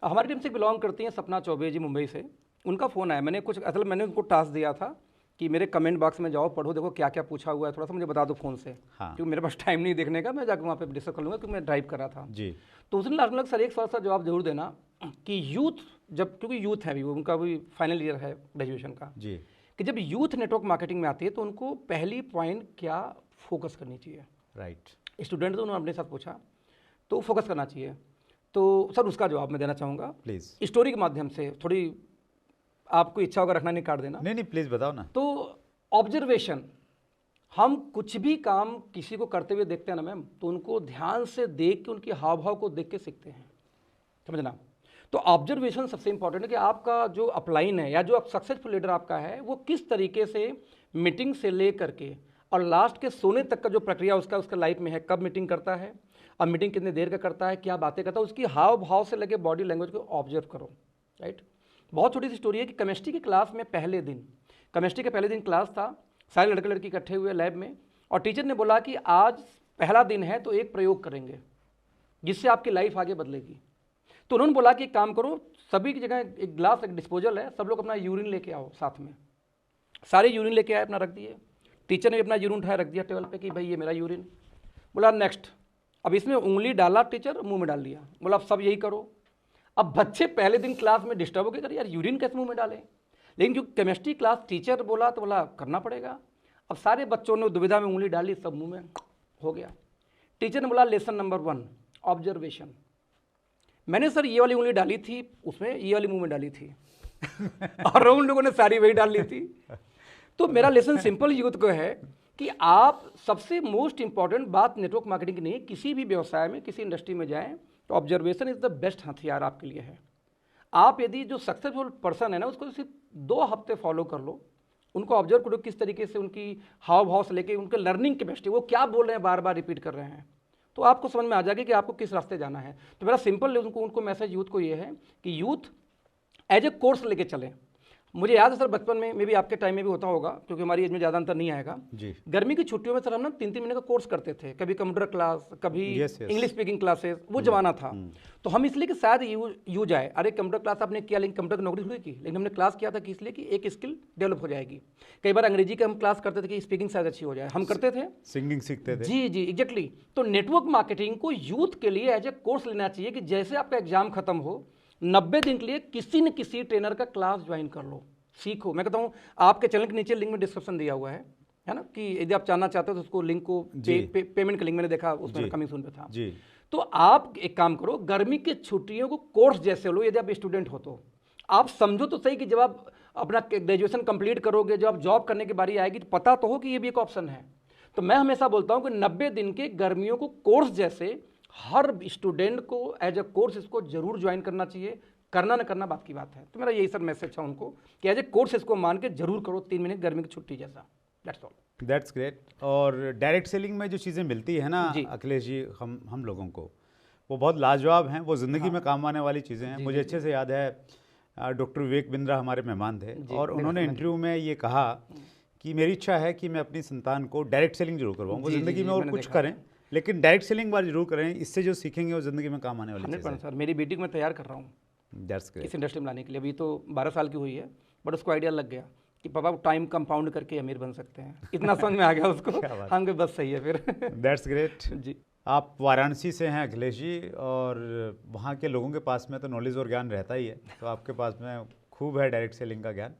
हमारी टीम से बिलोंग करती हैं सपना चौबे जी, मुंबई से। उनका फ़ोन आया, मैंने उनको टास्क दिया था कि मेरे कमेंट बॉक्स में जाओ, पढ़ो, देखो क्या क्या पूछा हुआ है, थोड़ा सा मुझे बता दो फ़ोन से। हाँ। क्योंकि मेरे पास टाइम नहीं देखने का, मैं जाकर वहाँ पे डिस्कस कर लूँगा, क्योंकि मैं ड्राइव कर रहा था जी। तो उसने लास्ट में सर एक सवाल सा जवाब जरूर देना कि यूथ जब, क्योंकि यूथ है भी, वो उनका भी फाइनल ईयर है ग्रेजुएशन का जी। कि जब यूथ नेटवर्क मार्केटिंग में आती है तो उनको पहली पॉइंट क्या फोकस करनी चाहिए। राइट। स्टूडेंट तो उन्होंने अपने साथ पूछा तो फोकस करना चाहिए। तो सर उसका जवाब मैं देना चाहूँगा प्लीज़। स्टोरी के माध्यम से, थोड़ी आपको इच्छा होगा रखना नहीं काट देना। नहीं प्लीज़ बताओ ना। तो ऑब्जर्वेशन, हम कुछ भी काम किसी को करते हुए देखते हैं ना मैम, तो उनको ध्यान से देख के, उनके हाव भाव को देख के सीखते हैं, समझना। तो ऑब्जर्वेशन सबसे इंपॉर्टेंट है कि आपका जो अपलाइन है या जो सक्सेसफुल लीडर आपका है वो किस तरीके से मीटिंग से ले करके और लास्ट के सोने तक का जो प्रक्रिया उसका लाइफ में है, कब मीटिंग करता है, अब मीटिंग कितने देर का करता है, क्या बातें करता है, उसकी हाव भाव से लगे बॉडी लैंग्वेज को ऑब्जर्व करो। राइट। बहुत छोटी सी स्टोरी है कि केमिस्ट्री की क्लास में केमिस्ट्री के पहले दिन क्लास था, सारे लड़के लड़की इकट्ठे हुए लैब में, और टीचर ने बोला कि आज पहला दिन है तो एक प्रयोग करेंगे जिससे आपकी लाइफ आगे बदलेगी। तो उन्होंने बोला कि एक काम करो, सभी की जगह एक ग्लास, एक डिस्पोजल है, सब लोग अपना यूरिन लेके आओ साथ में। सारे यूरिन लेके आए, अपना रख दिए। टीचर ने भी अपना यूरिन उठाया, रख दिया टेबल पे कि भाई ये मेरा यूरिन। बोला नेक्स्ट, अब इसमें उंगली डाला टीचर, मुंह में डाल दिया। बोला अब सब यही करो। अब बच्चे पहले दिन क्लास में डिस्टर्ब हो गए, यार यूरिन कैसे मुंह में डालें, लेकिन क्योंकि केमिस्ट्री क्लास टीचर बोला तो बोला करना पड़ेगा। अब सारे बच्चों ने दुविधा में उंगली डाली, सब मुंह में हो गया। टीचर ने बोला लेसन नंबर 1 ऑब्जर्वेशन। मैंने सर ये वाली उंगली डाली थी उसमें, ये वाली मुंह में डाली थी और उन लोगों ने सारी वही डाल ली थी। तो मेरा लेसन सिंपल यूथ को है कि आप सबसे मोस्ट इंपॉर्टेंट बात नेटवर्क मार्केटिंग की नहीं, किसी भी व्यवसाय में, किसी इंडस्ट्री में जाएं तो ऑब्जर्वेशन इज द बेस्ट हथियार आपके लिए है। आप यदि जो सक्सेसफुल पर्सन है ना, उसको सिर्फ 2 हफ्ते फॉलो कर लो, उनको ऑब्जर्व करो किस तरीके से उनकी हाव भाव से लेके उनके लर्निंग कैपेसिटी, वो क्या बोल रहे हैं, बार बार रिपीट कर रहे हैं, तो आपको समझ में आ जाएगा कि आपको किस रास्ते जाना है। तो मेरा सिंपल उनको मैसेज यूथ को ये है कि यूथ एज ए कोर्स लेके चलें। मुझे याद है सर बचपन में भी, आपके टाइम में भी होता होगा, क्योंकि हमारी एज में ज़्यादा अंतर नहीं आएगा जी। गर्मी की छुट्टियों में सर हम ना 3-3 महीने का कोर्स करते थे, कभी कंप्यूटर क्लास, कभी इंग्लिश स्पीकिंग क्लासेस, वो जमाना था। तो हम इसलिए कि शायद यूज आए, अरे कंप्यूटर क्लास आपने किया लेकिन कंप्यूटर की नौकरी थोड़ी की, लेकिन हमने क्लास किया था कि इसलिए कि एक स्किल डेवलप हो जाएगी। कई बार अंग्रेजी का हम क्लास करते थे कि स्पीकिंग शायद अच्छी हो जाए, हम करते थे, सिंगिंग सीखते थे। जी एग्जैक्टली। तो नेटवर्क मार्केटिंग को यूथ के लिए एज ए कोर्स लेना चाहिए कि जैसे आपका एग्जाम खत्म हो, 90 दिन के लिए किसी न किसी ट्रेनर का क्लास ज्वाइन कर लो, सीखो। मैं कहता हूँ आपके चैनल के नीचे लिंक में डिस्क्रिप्शन दिया हुआ है ना, कि यदि आप जानना चाहते हो तो उसको लिंक को पेमेंट का लिंक मैंने देखा उसमें कमिंग सून पे था जी। तो आप एक काम करो, गर्मी की छुट्टियों को कोर्स जैसे लो। यदि आप स्टूडेंट हो तो आप समझो तो सही कि जब आप अपना ग्रेजुएशन कंप्लीट करोगे, जब आप जॉब करने की बारी आएगी तो पता तो हो कि ये भी एक ऑप्शन है। तो मैं हमेशा बोलता हूँ कि 90 दिन के गर्मियों को कोर्स जैसे हर स्टूडेंट को एज ए कोर्स इसको जरूर ज्वाइन करना चाहिए। करना ना करना बात की बात है। तो मेरा यही सर मैसेज था उनको कि एज ए कोर्स इसको मान के जरूर करो, 3 महीने गर्मी की छुट्टी जैसा। That's all. That's great. और डायरेक्ट सेलिंग में जो चीज़ें मिलती है ना अखिलेश जी, हम लोगों को वो बहुत लाजवाब हैं, वो ज़िंदगी में काम आने वाली चीज़ें हैं। मुझे अच्छे से याद है डॉक्टर विवेक बिंद्रा हमारे मेहमान थे और उन्होंने इंटरव्यू में ये कहा कि मेरी इच्छा है कि मैं अपनी संतान को डायरेक्ट सेलिंग जरूर करवाऊँ, वो ज़िंदगी में और कुछ करें लेकिन डायरेक्ट सेलिंग बार जरूर करें, इससे जो सीखेंगे वो ज़िंदगी में काम आने वाली चीज़ है। सर मेरी बेटी को मैं तैयार कर रहा हूँ इस इंडस्ट्री में लाने के लिए। अभी तो 12 साल की हुई है, बट उसको आइडिया लग गया कि पापा टाइम कंपाउंड करके अमीर बन सकते हैं, इतना समझ में आ गया उसको। हम बस सही है फिर। दैट्स ग्रेट जी। आप वाराणसी से हैं अखिलेश जी, और वहाँ के लोगों के पास में तो नॉलेज और ज्ञान रहता ही है, तो आपके पास में खूब है डायरेक्ट सेलिंग का ज्ञान।